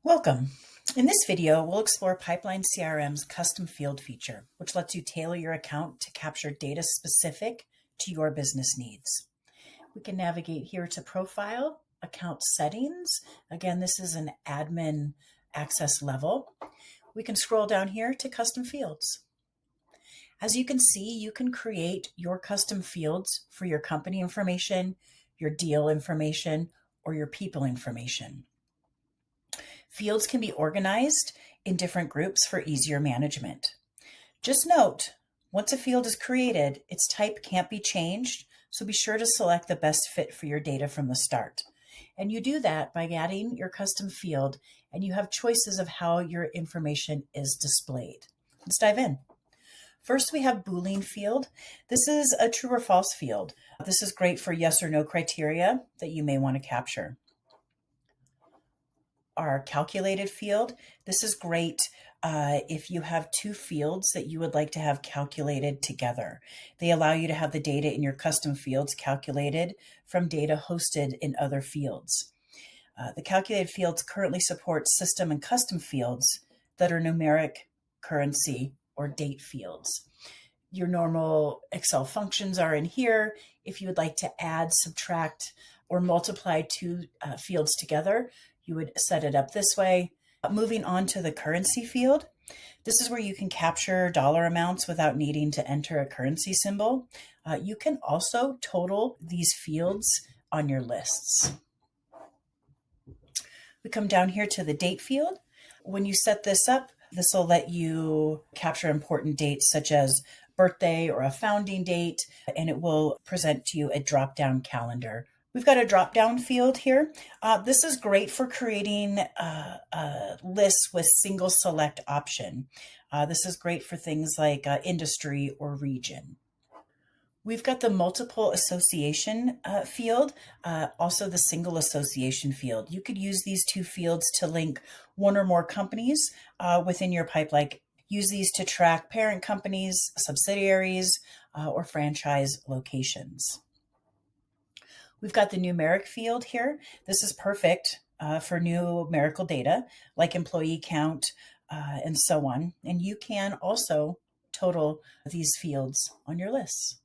Welcome. In this video, we'll explore Pipeline CRM's custom field feature, which lets you tailor your account to capture data specific to your business needs. We can navigate here to Profile, Account Settings. Again, this is an admin access level. We can scroll down here to Custom Fields. As you can see, you can create your custom fields for your company information, your deal information, or your people information. Fields can be organized in different groups for easier management. Just note, once a field is created, its type can't be changed, so be sure to select the best fit for your data from the start. And you do that by adding your custom field, and you have choices of how your information is displayed. Let's dive in. First, we have Boolean field. This is a true or false field. This is great for yes or no criteria that you may want to capture. Our calculated field. This is great if you have two fields that you would like to have calculated together. They allow you to have the data in your custom fields calculated from data hosted in other fields. The calculated fields currently support system and custom fields that are numeric, currency, or date fields. Your normal Excel functions are in here. If you would like to add, subtract, or multiply two fields together, you would set it up this way. Moving on to the currency field, this is where you can capture dollar amounts without needing to enter a currency symbol. You can also total these fields on your lists. We come down here to the date field. When you set this up, this will let you capture important dates such as birthday or a founding date, and it will present to you a drop-down calendar. We've got a drop-down field here. This is great for creating lists with single select option. This is great for things like industry or region. We've got the multiple association field, also the single association field. You could use these two fields to link one or more companies within your pipeline. Use these to track parent companies, subsidiaries, or franchise locations. We've got the numeric field here. This is perfect for numerical data like employee count and so on. And you can also total these fields on your lists.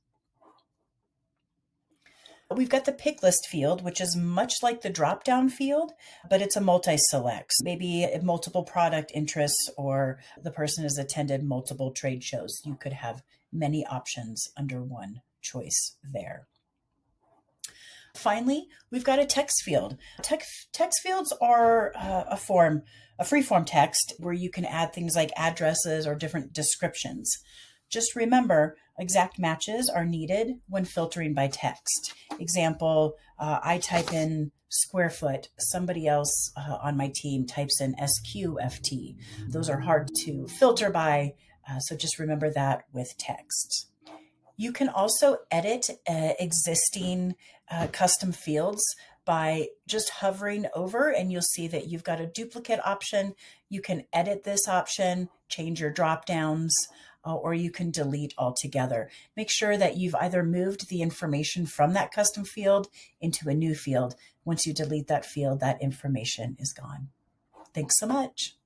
We've got the pick list field, which is much like the drop-down field, but it's a multi-select. Maybe multiple product interests, or the person has attended multiple trade shows. You could have many options under one choice there. Finally, we've got a text field. Text fields are a free form text where you can add things like addresses or different descriptions. Just remember, exact matches are needed when filtering by text. Example, I type in square foot, somebody else on my team types in SQFT. Those are hard to filter by, so just remember that with text. You can also edit existing custom fields by just hovering over, and you'll see that you've got a duplicate option. You can edit this option, change your drop downs, or you can delete altogether. Make sure that you've either moved the information from that custom field into a new field. Once you delete that field, that information is gone. Thanks so much.